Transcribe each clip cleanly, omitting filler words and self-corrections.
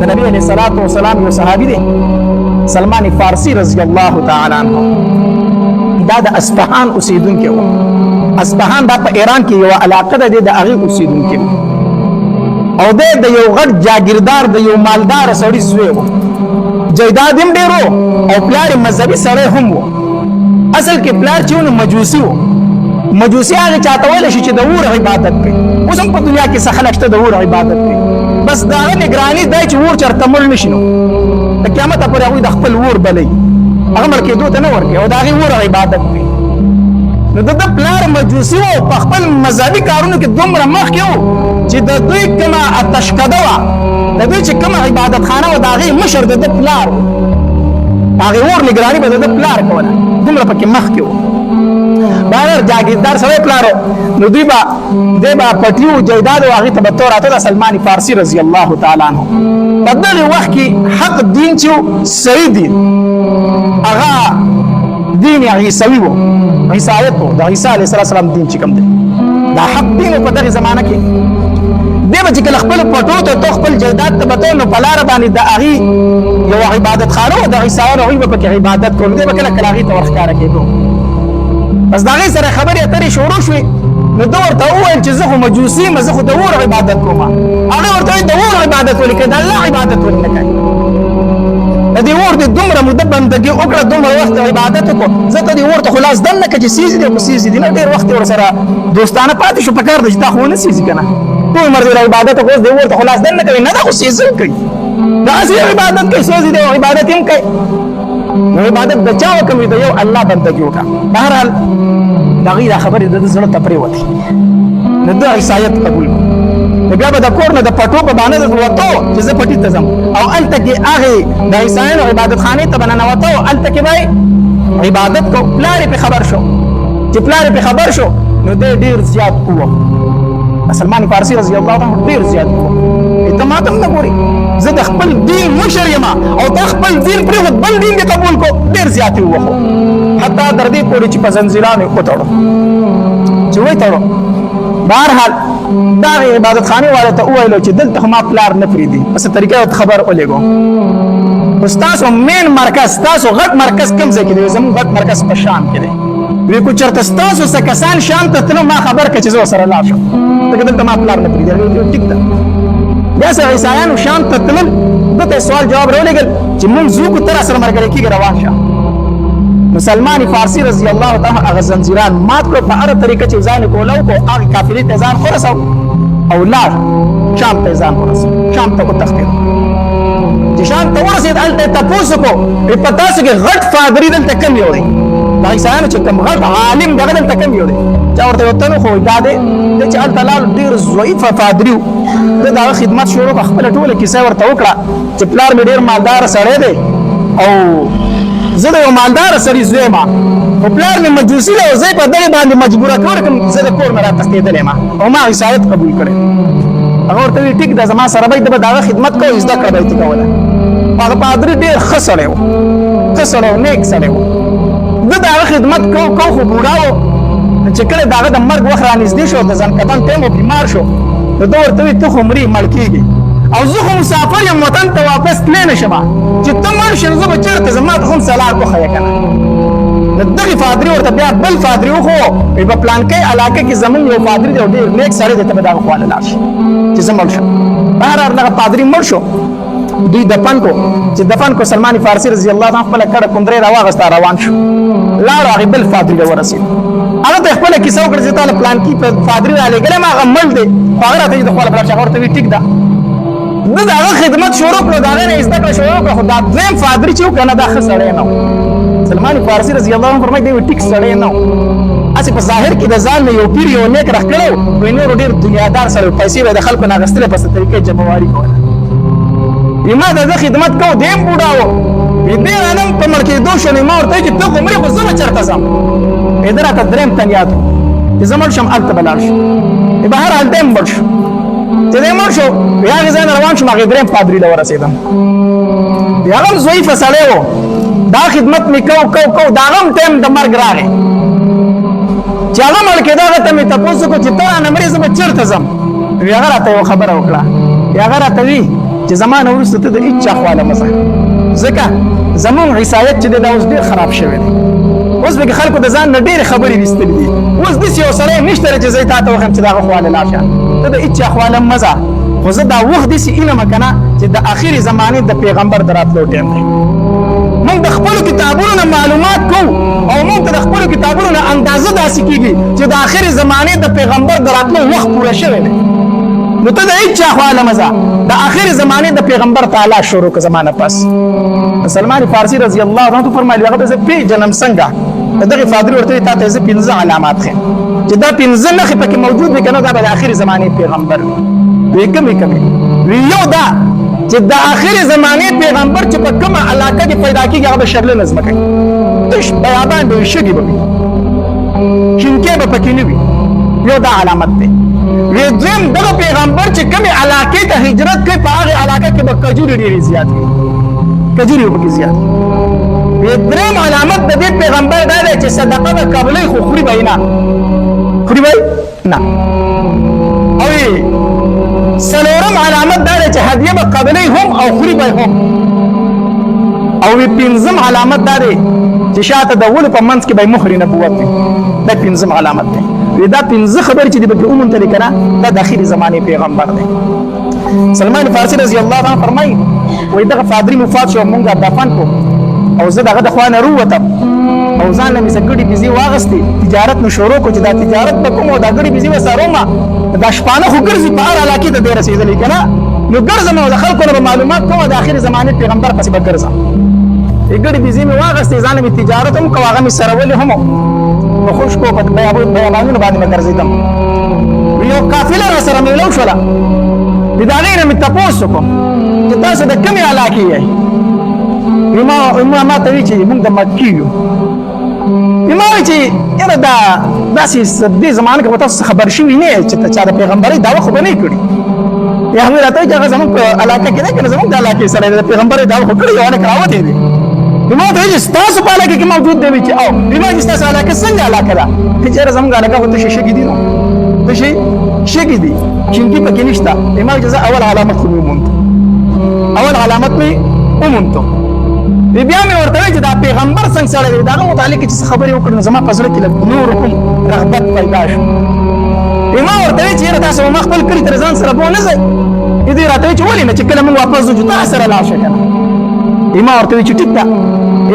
د نبی علیه الصلاۃ والسلام یو صحابي دی سلمان فارسی رضی الله تعالی عنہ دا د اصفهان اوسیدونکی و اصفهان دا په ایران کې یو علاقه ده د هغه اوسیدونکی او د یو غټ جاگیردار د یو مالدار سړي زوی و جیداد هم ډیرو او پلار مذهبي سړی هم و اصل کې پلار چې مجوسی و مجوسی هغه چاته ویل شي چې د اور عبادت کوي اوس هم په دنیا کې څه خلک شته د اور عبادت کوي بس دا نگرانی دی چې اور چرته مړ نشي نو د قیامت پورې هغوی د خپل اور بلی هغه مړ کېدو ته نه ورکوي او د هغې اور عبادت کوي نو د ده پلار مجوسي و په خپل مذهبي کارونو کې دومره مخکې و چې د دوی کومه اتشکده وه د دوی چې کومه عبادت خانه وه د هغې مشر د ده پلار و هغې اور نگراني به د ده پلار کوله دومره پکې مخکې و بهر جاگیردار سړی پلار نو دوی به دی به پټي و جیداد و هغې ته به تو راته د سلمان فارسي رضی الله تعالی عنه په دغې وخت کې حق دین چې و صحیح دین هغه دین عیسوي و عیسایت و د عیسی علیه السلام دین چې کوم دی دا حق دین په دغې زمانه کې دی به چې کله خپل پټو ته تو خپل جیداد ته به تو نو په لاره باندې د هغې یو عبادت خانه و د عیسایانو هغوی به پکې عبادت کول دی به کله کله هغې ته ورښکاره کېدو بس د هغې سره خبرې اترې شروع شوې نو ده ورته وویل چې زه خو مجوسي یم زه خو د اور عبادت کوم هغې ورته وایي د اور عبادت ولې کوې د الله عبادت ولې نه کوې د دې اور دې دومره موده بندګي وکړه دومره وخت عبادت وکړو ځکه دې اور ته خو لاس دن نه کړه چې سیز دې خو سیز دي نه ډېر وخت یې ورسره دوستانه پاتې شو په کار ده چې تا خو ونه سیزي که نه ټول عمر دې عبادت وکړو اوس دې اور ته خو لاس دن نه کوي نه دا خو سیزل کوي داسې عبادت کوي سوځي دې عبادت هم کوي نو عبادت د چا وکړو د یو الله بندګي وکړه بهرحال د هغې دا خبرې د ده زړه ته پرېوتې نو ده عیسایت قبول کړو نو بیا به د کور نه د پټو په بهانه د وتو چې زه پټي ته ځم او هلته کې هغې د عیسایانو عبادتخانې ته به ننوتو هلته کې به عبادت کو پلار یې پرې خبر شو چې پلار یې پرې خبر شو نو دی ډېر زیات قوه سلمان فارسي رضی الله عنه ډېر زیات قوه ته ما ته هم نه ګورې زه د خپل دین مشر یم او ته خپل دین پرېښود بل دین دې قبول کو ډېر زیات یې ووهو حتی تر دې پورې چې په زنځیرانو یې وتړو چې وتړو بهرحال دا هغې عبادتخانې والو ته وویلو چې دلته خو ما پلار نه پرېږدي په څه طریقه ورته خبر ولېږو خو ستاسو مین مرکز ستاسو غټ مرکز کوم ځای کې دی زموږ غټ مرکز په شام کې دی وی کو چېرته ستاسو څه کسان شام ته تلو ما خبر کړه چې زه ورسره لاړ شم ځکه دلته ما پلار نه پرېږدي ټیک ده بیا سه عیسایانو شام ته تلل ده ته سوال جواب راولېږل چې مونږ ځو که ته راسره ملګری کېږي روان شه نو سلمان فارسي رضی الله تعالی هغه زنځیران مات کړو په هره طریقه چې ځان یې کولی وکړو هغې قافلې ته ځان ورسو او لاړ شام ته ځان ورسو شام ته وتښتېد چې شام ته ورسېد هلته یې تپوس وکړو په تاسو کې غټ پادري دلته کم یو دی د عیسایانو چې کوم غټ عالم دغه دلته کم یو دی چا ورته ویل ته نو خو دا دی چې هلته لاړو ډېر ضعیفه پادري و ده د هغه خدمت شروع کړه خپله ټوله کیسه ورته وکړه چې پلار مې ډېر مالداره سړی دی او زه د یو مالداره سړي زوی یم خو پلار مې مجوسي دی او زه یې په دغې باندې مجبوره کړم زه د کور نه راتښتېدلی یم او ما عیسایت قبول کړی هغه ورته ویل ټیک ده زما سره به ده به د هغه خدمت کوو زده کړه به یې کوله هغه پادري ډېر ښه سړی و ښه سړی و نیک سړی و ده د هغه خدمت کو خو بوډا و چې کله د هغه د مرګ وخت رانږدې شو د ځنکدن ټایم و بیمار شو نو ده ورته وایي ته خو مرې مړ کېږي او زه خو مسافر یم وطن ته واپس تللی نه شم چې ته مړ شې نو زه به چېرته ځم ما ته خو هم سلار وښیه که نه د دغې فادري ورته بیا بل فادري وښو وایي په پلانکۍ علاقه کې زمونږ یو فادري دی او ډېر نیک سړی دی ته به د هغه خواله لاړ شي چې زه مړ شم بهرحال دغه پادري مړ شو دوی دفن کو چې دفن کو سلمان فارسي رضی الله عنه خپله کډه کندرې راواغسته روان شو لاړو هغې بل فادري ته ورسېد هغه ته خپله کیسه وکړه چې تا له پلانکي فادري رالېږلی یم هغه مړ دی خو هغه راته چې د خواله به لاړ شي هغه ورته وایي ټیک ده ده د هغه خدمت شروع کړو د هغې نه یې زده کړه شروع کړه خو دا دویم فادري چې و که نه دا ښه سړی نه و سلمان فارسي رضی الله عنه فرمایي دی ټیک سړی نه و هسې په ظاهر کې د ځان نه یو پیر یو نیک راښ کړی و وایي نورو ډېر دنیادار سړی و پیسې به یې د خلکو نه اخېستلې په څه طریقې جمعواري کوله وایي ما د ده خدمت کوو دی هم بوډا و وایي دی رانه په مړ کېدو شو نو ما ورته وایي چې ته خو مرې خو زه به چېرته ځم وایي ده راته درېیم تن یاد و چې زه مړ شم هلته به لاړ شم بهرحال دی هم مړ شو چې دی مړ شو بیا هغې ځای نه روان شوم هغې درېیم پادري له ورسېدم بیا هغه هم ضعیفه سړی و دا خدمت مې کو د هغه هم ټایم د مرګ راغی چې هغه مړ کېده هغه ته مې تپوس وکړو چې ته رانه مرې زه به چېرته ځم وی هغه راته یو خبره وکړه هغه راته وي چې چې زمانه وروسته ته د هیڅ چا خواله مه ځه ځکه زمونږ عیسایت چې دی دا اوس ډېر خراب شوی دی اوس به خلکو د ځان نه ډېرې خبرې ویستلې دي اوس داسې یو سړی نشته چې زه تا ته وښیم چې د هغه خواله لاړ شه ته د هیڅ چا خواله مه ځه خو زه دا وخت داسې علمه که نه چې د اخرې زمانې د پیغمبر د راتلو ټیم دی موږ د خپلو کتابونو نه معلومات کوو او موږ ته د خپلو کتابونو نه اندازه داسې کېږي چې د اخرې زمانې د پیغمبر د راتلو وخت پوره شوی دی نو ته د هیڅ چا خواله مه ځه د اخرې زمانې د پیغمبر تعالی شروع که زمانه پس سلمان فارسی رضی الله عنه فرمایي هغه زه پیژنم څنګه دغه فادری ورته تا ته زه 15 علامات ښیم چې دا 15 نښې پکې موجود وي که نه دا به د اخرې زمانې پیغمبر وي کومې وي یو دا چې د اخرې زمانې پیغمبر چې په کومه علاقه کې پیدا کېږي هغه به شرلنه ځمکه وي تش بیابان به وي شګې به وي چینکې به پکې نه وي یو دا علامت دی وی دویم دغه پیغمبر چې کومې علاقې ته هجرت کوي په هغې علاقه کې به کجورې ډېرې زیات وي کجورې به پکې زیات وي دریم علامت د دې پیغمبر دا دی چې صدقه به قبلوي خو خوري به یې نه خوري به یې نه او څلورم علامت دا دی چې هدیه به قبلوي هم او خوري به هم او پنځم علامت دا دی چې شاته د ولو په منځ کې به مهر نبوت وي دا پنځم علامت دی دا 15 خبرې چې د په عموم طریقه نه دا د اخري زمانه پیغمبر دی سلمان فارسی رضی الله عنه فرمایي وای دغه فادری مفات شو مونږه دفن کو او زه دغه د خوانه وروتم او ځان له مسګړي بيزي واغستې تجارت نو شروع کو چې دا تجارت په کومه دا ګړي بيزي وسارومه دا شپانه خو ګرځي په هر علاقه ته ډیر رسیدلې کنه نو ګرځم او د خلکو له معلومات کومه د اخري زمانه پیغمبر پسې بګرځم ګړي بيزي مې واغستې ځان له تجارت هم کوغه مې سرولې هم خوش کو په بیابانونو باندې مګرځیدم یو قافله را سره ملو شوله د دا غیر مې تاسو کوم چې تاسو د کومې علاقې یې ما ته وی چې موږ د مکې یو ما وی چې یاره دا داسې دې زمانه کې تاسو خبر شوي نه چې چا د پیغمبري دعوه خو به نه کړي یا هم راته چې هغه زموږ په علاقه کې نه کنه زموږ د علاقې سره د پیغمبري دعوه خو کړي یو نه کراوته دي ما ته چې تاسو په علاقه کې موجود دی چې او بما چې تاسو علاقه څنګه علاقه ده چې زموږ علاقه هو ته شګې دي نو ته شګې دي چې پکې نشته ما چې اول علامت خو مونږ اول علامت می ومونږ بیا مې ورته چې دا پیغمبر څنګه سره دی دا متعلق چې خبرې وکړم زما په زړه کې نور کوم رغبت پیدا شو ما ورته چې تاسو ما خپل کړی تر ځان سره بونه ځي دې راته چې ولې نه چې کله موږ واپس ځو تاسو سره لاړ شو کنه ما ورته چې ټیک ده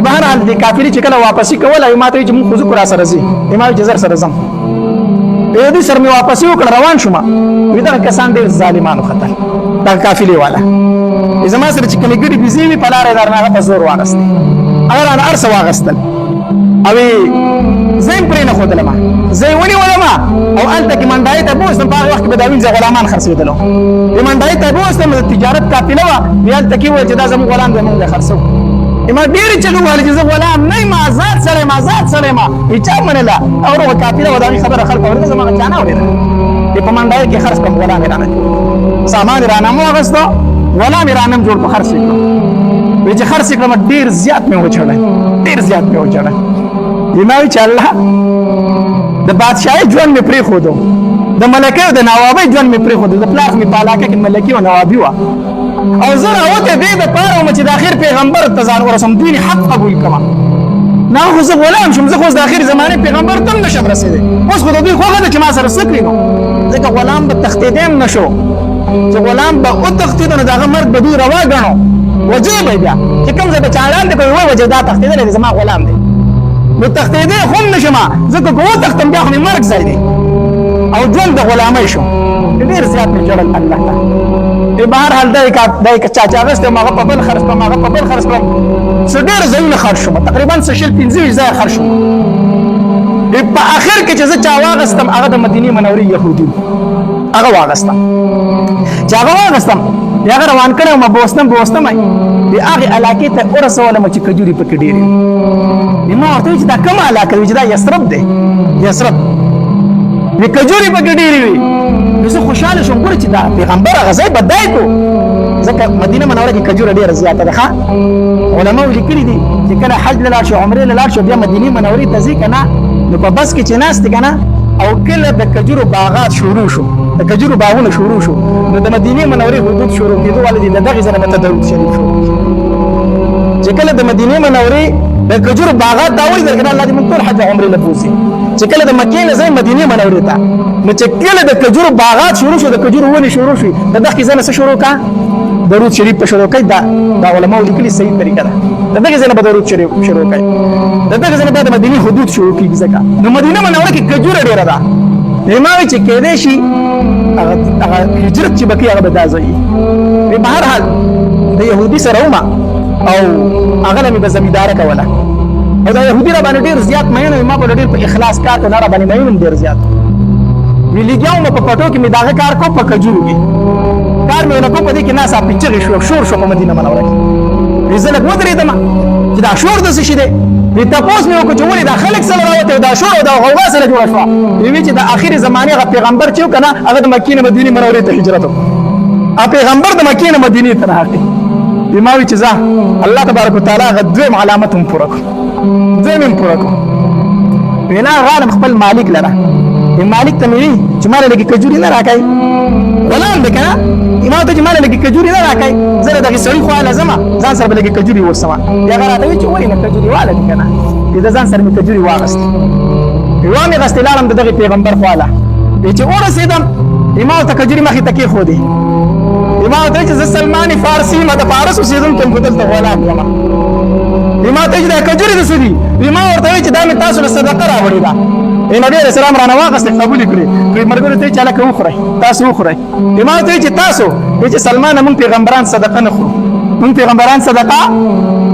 بهر حال دې کافری چې کله واپسی کوله ما ته چې موږ خو ذکر سره زی ما چې زر سره زم دې سره مې واپسی وکړ روان شوم وې دا کسان ډېر ظالمانو خطر دا کافلی والا زما سره چې کله ګډي بيزي په لارې درنه په زور واغست اگر انا ارس واغستل او زين پرې نه خدل ما زي ونی ولما او انت کې منډای ته بوستم په وخت کې بداوین ځ غلامان خرڅېدلو منډای ته بوستم د تجارت کافله وا یال تکي و چې دا زمو غلام به موږ خرڅو ما ډیر چلو ول چې غلام نه ما آزاد سره ما هیڅ منله او ورو کافله و دا خبره خلک ورته زما چانه وره په منډای کې خرڅ کوم غلام رانه سامان رانه مو غستو غلام رانم جوړ په خرڅ کړو وی چې خرڅ کړم ډیر زیات مې وچړل یماوی چې الله د بادشاہي ژوند مې پرې خودو د ملکه او د نوابي ژوند مې پرې خودو د پلاخ مې په علاقه کې ملکي او نوابي وا او زه راوته دې د پاره چې د اخر پیغمبر تزان ورسم دین حق قبول کما نه خو زه غلام شم زه خو د اخر زمانه پیغمبر تم نشم رسیدي اوس خو دوی خو غواړي چې ما سره سکري نو ځکه غلام به تختیدم نشو چې غلام به او تختید نه دغه مرګ به دوی روا غنو وجه به بیا چې کوم ځای به چاړان دې کوي وجه دا تختیدل دې زما غلام دی نو تختیدې هم نشم ځکه کوه تختم بیا خو مرګ ځای دی او ژوند د غلامۍ شو ډېر زیات مې جوړل الله تعالی په بهر حال دای کا چا غسته ما په بل خرج په څه ډېر ځایونه خرج شو تقریبا 15 ځای خرج شو په اخر کې چې زه چا واغستم هغه د مدینه منورې يهودي هغه واغستم چې هغه واغستم هغه روان کړم ما بوستم دی هغه علاقې ته ورسولم چې کجوري پکې ډېرې ما ورته چې دا کومه علاقه چې دا یثرب دی یثرب وی کجوري پکې ډېرې وي زه خوشاله شوم ګور چې دا پیغمبر غزای بدای کو ځکه مدینه منوره کې کجوره ډېره زیاته ده ښا علماء لیکلي دي چې کله حج لاله شو عمره لاله شو بیا مدینه منوره ته ځي کنه نو په بس کې چې ناست کنه او کله د کجورو باغات شروع شو د کجورو باغونه شروع شو نو د مدینه منورې حدود شروع کېدو ولې د دغه ځای نه درود شریف شو چې کله د مدینه منورې د کجورو باغات دا وایي درکنه الله دې موږ ټول حج عمرې له پوسي چې کله د مکې نه ځای مدینه منورې ته نو چې کله د کجورو باغات شروع شو د کجورو ونې شروع شي د دغه ځای نه شروع کا درود شریف په شروع کوي دا علماء لیکلي صحیح طریقه ده د دغه ځای نه درود شریف شروع کوي د دغه ځای نه د مدینه حدود شروع کیږي ځکه نو مدینه منوره کې کجوره ډیره ده امام چې کېدې شي هغه هجرت چې بکی هغه به دا ځای په هر حال د يهودي سره ومه او هغه مې به زمینداره کوله او دا يهودي را باندې ډیر زیات مینه ما په ډیر په اخلاص کار کوي را باندې مینه ډیر زیات وی لګیاو په پټو کې مې داغه کار کو په کجورو کې کار مې ونه کو په دې کې ناسا پیچغې شور شو په مدینه منوره کې رزلک ودرېدم چې دا شور د څه شي دی وی تاسو مې وکړو چې ولې دا خلک سره راوته دا شور او دا غوغا سره جوړ شو وی چې د اخر زمانه غ پیغمبر چې کنه هغه د مکې نه مدینه منوره ته هجرت وکړ پیغمبر د مکې نه مدینه ته راغی بیماوی چې ځه الله تبارک وتعالى غدویم علامتهم پورکو دویم پورکو وینا غالم خپل مالک لره مالک ته مې چې مال لګي کجوري نه راکای ولان دکنه امام ته چې مال لګي کجوري نه راکای زره دغه سړی خو لازمه ځان سره لګي کجوري وسما یا غراته چې وای نه کجوري والا دکنه دې ځان سره مې کجوري واغست وامي غستلالم دغه پیغمبر خو اله چې ورسېدم امام ته کجوري مخې تکي خو دی امام ته چې سلمان فارسی ما د فارس اوسېدم ته بدل ته غلام یم امام ته چې کجوري د سدي امام ورته چې دا مې تاسو له صدقه راوړی دا نبی رسول الله رانه واغست قبول کړی په مرګ ته چې لکه وخوري تاسو وخوري امام ته چې تاسو چې سلمان مون پیغمبران صدقه نه خورو مون پیغمبران صدقه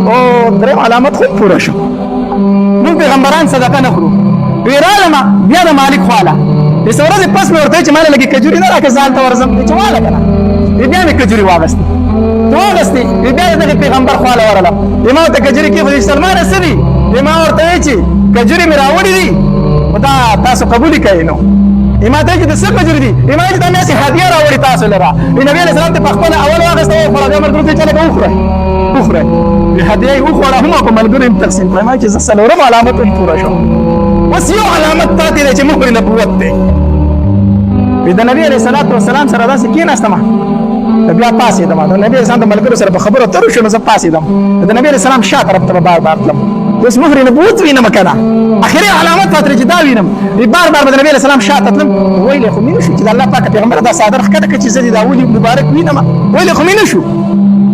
او درې علامت خو پوره شو مون پیغمبران صدقه نه خورو ویرالما بیا د مالک خواله د سورې پس مې ورته چې مال لګي کجوري نه راکې ځان ته ورزم چې والا کنه بیا مې کجوري واغست واغستې بیا د پیغمبر خواله ورله امام ته کجوري کې سلمان اسدي امام ورته چې کجوري مې راوړې دي دا تاسو قبول کړئ نو امام ته چې د څه کجوري دي امام ته مې سي هدیه راوړې تاسو لره نبی علیہ السلام ته په خپل اول واغسته او خپل مرګ ته چلے وخره به هدیه وخوره هم په ملګرو تقسیم کړم چې زسلورم علامت پوره شو بس یو علامت ته دې چې مهر نبوت ده د نبی علیہ الصلوۃ والسلام سره داسې کېناستم بیا پاسې دم د نبی اسلام د ملګرو سره په خبرو تر شو نو زه پاسې دم د نبی علیہ السلام شاته طرف ته بار تلم بس مهر نبوت وینم کنه اخري علامات فاتره چې دا وینم بار د نبی علیہ السلام شاته تلم ویل خو مين شو چې الله پاک پیغمبر دا صادر خکته چې زدي دا ولي مبارک وینم ویل خو مين شو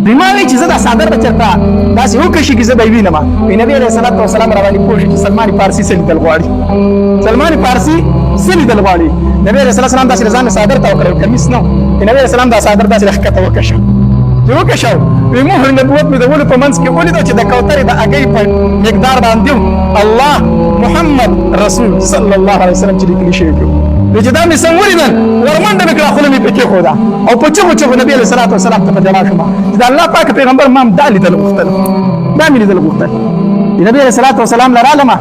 بیماری چې زدا صادر بچتا دا سې وکشي کې زبې وینم نبی علیہ الصلوۃ والسلام رواني پوښتنه چې سلمان فارسی سره دل غواړي سلمان فارسی سره دل غواړي نبی علیہ السلام دا رضان صادر تا وکړ کمیس نو نبی علیہ السلام دا صادر دا خکته وکشه یو کښو په مهر نبوت مې د ول په منځ کې ولید چې د کوثر د اگې په مقدار باندې الله محمد رسول صلی الله علیه وسلم چې لیکل شوی دی چې دا مې سمولیدل ورمنډه مې کړه خو مې پکې خو دا او په چغو نبی علیہ الصلوۃ والسلام ته جواب شوم چې الله پاک پیغمبر مام دالي دل غختل دا مې دل غختل نبی علیہ الصلوۃ والسلام لرالمه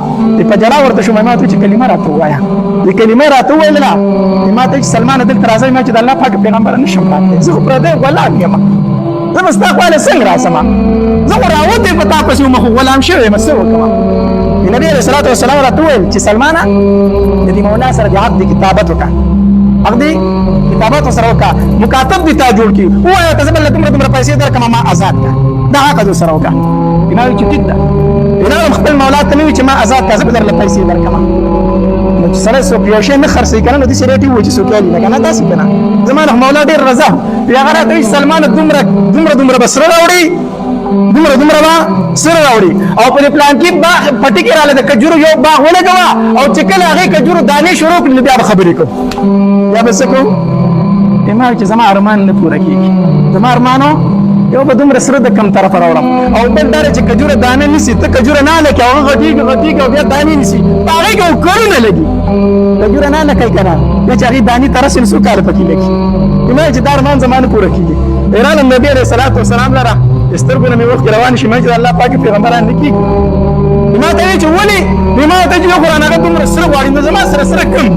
په جلا ورته شوم ما ته چې کلمه راته وایا دې کلمه راته ویل نه ما ته سلمان دل ترازی ما چې الله پاک پیغمبر نشم راته زه پر دې غلام یم زه مستا خپل څنګه راسم زه راوته په تاسو مخ غلام شوی مسو کما نبی علیہ الصلوۃ والسلام راته ویل چې سلمان دې مولا سره د عقد کتابت وکړه عقد کتابت سره وکړه مکاتب دي تا جوړ کی وای ته زبل تمره پیسې درکما ما آزاد کا دا عقد سره وکړه بناوي چې ټیک ده بناوي خپل مولا ته وی چې ما آزاد کا زبل پیسې درکما نو چې سره سو پیوشه نه خرڅې کنه د سره ټی و چې سو کېلی نه کنه تاسو کنه زمانه مولا ډیر رضا بیا غره ته سلمان دومره بسره راوړي دومره با سره راوړي او په پلان کې باغ پټی کې رااله د کجورو یو باغ ولګوا او چې کله هغه کجورو دانې شروع کړل بیا خبرې کو یا بس کو امام چې زما ارمان نه پوره کیږي زما ارمانو یو به دومره سره د کم طرف راوړم او بل دا چې کجوره دانه نسی ته کجوره نه لکه او غټیږي او بیا دانې نسی هغه کو کړو نه لګي کجوره نه لکه کنه چې هغه دانې ترسل سو کال پکې لګي امام چې دارمان زمانه پوره کیږي ایران نبی علیہ الصلوۃ والسلام لره استرګونه مې وخت روان شي مې الله پاک پیغمبران نکي ما ته چې ولي ما ته چې قرآن هغه دومره سره غواړي نو زما سره کم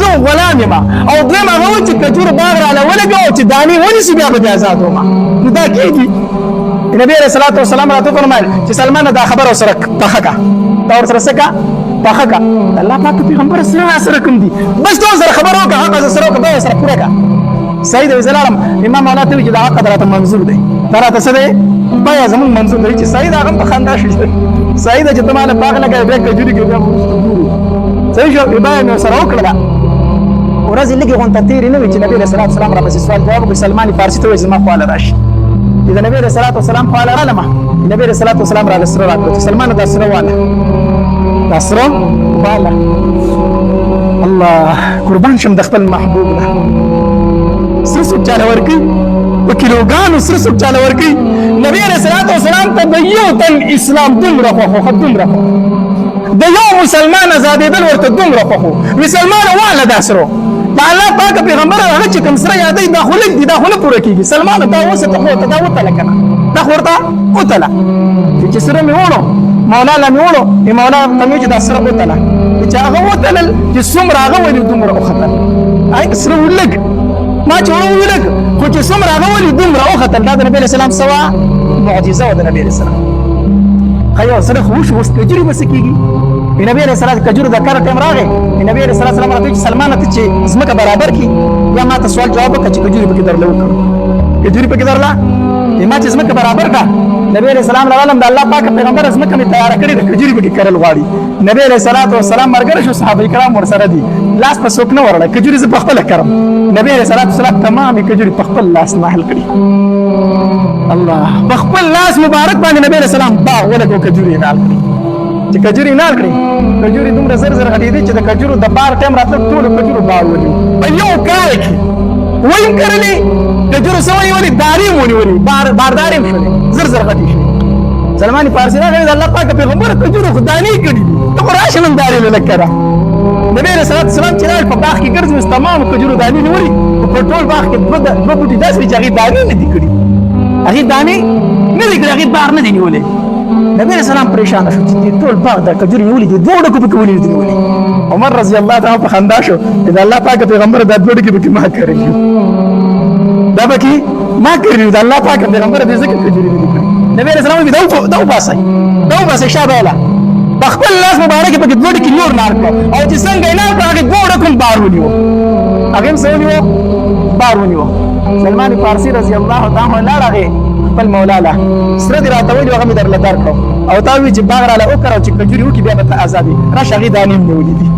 زه غلام یم او دوی ما وو چې کجور باغ را لولګو چې دانی ونی سي بیا به آزاد وما نو دا کیږي نبی رسول الله صلی الله علیه وسلم راته فرمایل چې سلمان دا خبر سره پخکا دا ور سره سکا پخه کا الله پاک پیغمبر سره کوم دي بس ته سره خبرو کا حق سره کا به سره پوره کا سید زلالم امام مولا ته چې دا حق درته منظور دی درته څه دی بیا زمون منظور دی چې سید هغه په خندا شي سید چې تماله پاک لګا به کجوري کې بیا صحیح شو بیا نو سره وکړه ورځ لګي غونته تیرې نه وي چې نبی رسول الله سلام را پسې سوال جواب کوي سلمان فارسی ته وایي زما خواله راشي اذا نبی رسول الله سلام خواله رالمه نبی رسول الله سلام را لسره راکړه سلمان د سره واله دسره واله الله قربان شم د خپل محبوب نه سره سوچ چاله ورکی په کیلوګانو سره سوچ چاله ورکی نبی رسول الله سلام ته د یو تن اسلام دومره خو دومره د یو مسلمان آزادېدل ورته دومره خو مسلمان واله داسره الله پاک پیغمبر هغه چې کوم سره یادې دا خلک دي دا خلک پوره کیږي سلمان دا اوسه ته خو ته دا وته لکنه دا خورته وته لا چې سره مې وړو مولا لا مې وړو ای مولا ته چې دا سره وته لا چې هغه وته چې څومره هغه ولې دومره وختل اي سره ولګ ما چې ولګ خو چې څومره هغه ولې دومره وختل دا د نبی رسول الله سوا معجزه و د نبی رسول الله خيو سره خوش وستجري بس کیږي نبی رسول الله کجور د کار ټیم راغی نبی رسول الله سلام راته سلمان ته چې زمکه برابر کی یا ما ته سوال جواب وکړي چې کجوري پکې درلو کجوري پکې درلا ما چې زمکه برابر کا نبی رسول الله علیه د الله پاک پیغمبر زمکه می تیار کړی د کجوري پکې کړل غواړي نبی رسول الله سلام مرګره شو صحابه کرام ور سره دي لاس په سوک نه ورړه کجوري ز په خپل کرم نبی رسول الله تمام کجوري په خپل لاس نه حل کړی الله په خپل لاس مبارک باندې نبی رسول الله با ولګو کجوري نه حل کړی چې کجوري نه کړی کجوري دومره زر زر غټې دي چې د کجورو د بار ټیم راتل ټول کجورو بار ونیو په یو کال کې ویم کړلې کجورو سوي ولې داري ونیولې بارداري شولې زر زر غټې شي سلمان فارسی راغلی د الله پاک پیغمبر کجورو خدانی کړی ته راشنم داري لکره نبی رسول الله سلام چې په باغ کې ګرځي تمام کجورو دانی نیولې په ټول باغ کې دوه بوټي داسې چې هغه دانی نه دي کړی هغه دانی نه دي کړی هغه بار نه دی نیولې نبی رسول الله پریشان شو چې ټول باغ د کجوري نیولې دي دوه ډکو پکې ولې دي نیولې عمر رضی الله تعالی په خندا شو چې الله پاک پیغمبر د دوه ډکو پکې ما کړی دا پکې ما کړی د الله پاک پیغمبر دې ځکه کجوري دي نبی رسول الله دا وباسه شابه ولا بخپل لاس مبارک پکې دوه ډکې نور نار کړ او چې څنګه نه هغه دوه ډکو بار ونیو هغه سونیو بار ونیو سلمان فارسی رضی الله تعالی لاړه خپل مولا له سره دی راته ویل هغه مې درله درکړو او تا وی چې باغ راله وکړو چې کجوري وکي بیا به آزادي راشه هغې دانې مې ولیدي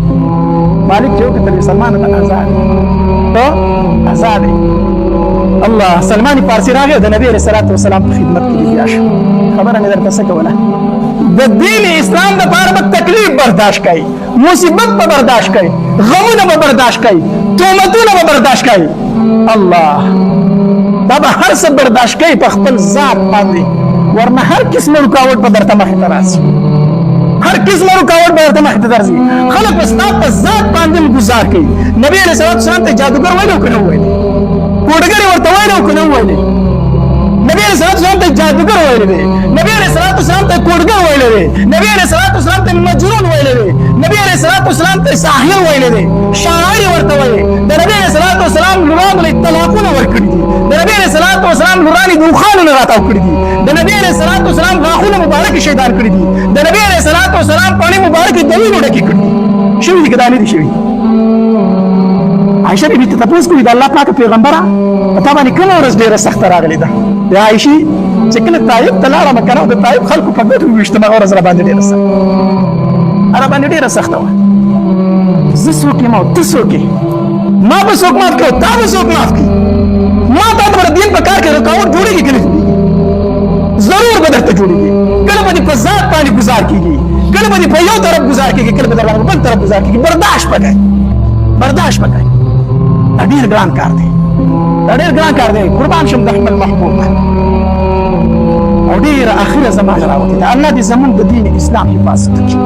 مالک چې وکتل سلمان ته آزاد الله سلمان فارسی راغی د نبی رسول الله والسلام په خدمت کې بیا شو خبره مې درته څه کوله د دین اسلام د پاره به تکلیف برداشت کړي مصیبت به برداشت کړي غمونه به برداشت کړي تهمتونه به برداشت کړي الله دا به هر څه برداشت کوي په خپل ذات باندې ورنه هر قسم رکاوټ به درته مخې ته راځي هر قسم رکاوټ به درته مخې ته راځي خلک به ستا په ذات باندې گزار کوي نبی علیه السلام ته جادوګر ویلو که نه ویلې کوډګرې ورته ویلو که نه ویلې نبی علیه السلام ته جادوګر ویلی دی نبی علیه السلام ته کوډګر ویلی دی نبی علیه السلام ته مجنون ویلی دی نبی علیه السلام ته ساحر ویلی دی شاعر ورته ویلی د نبی علیه السلام لورانو له طلاقونه ورکړي دي د نبی علیه السلام لورانې د اوښانو نه راتاو کړي دي د نبی علیه السلام غاښونه مبارک شیطان کړي دي د نبی علیه السلام پاڼې مبارکې د وینو ډکې کړي دي شوي دي که دا نه دي شوي عائشه بیبي ته تپوس کوي د الله پاک پیغمبره په تا باندې کومه ورځ ډېره سخته راغلې ده د عایشې چې کله طایب ته لاړمه که نه د طایب خلکو په ګوتو وویشتم هغه ورځ راباندې ډېره سخته وه زه څوک یم او ته څوک یې ما به څوک معاف کړي او تا به څوک معاف کړي ما تا ته به د دین په کار کې رکاوټ جوړېږي که نه جوړېږي ضرور به درته جوړېږي کله به دې په ذات باندې ګزار کېږي کله به دې په یو طرف ګزار کېږي کله به در باندې بل طرف ګزار کېږي برداشت به کوې دا ډېر ګران کار دی قربان شم د خپل محبوب او ډېره اخره زمانه راوتې ده الله دې زموږ د دین اسلام حفاظت وکړي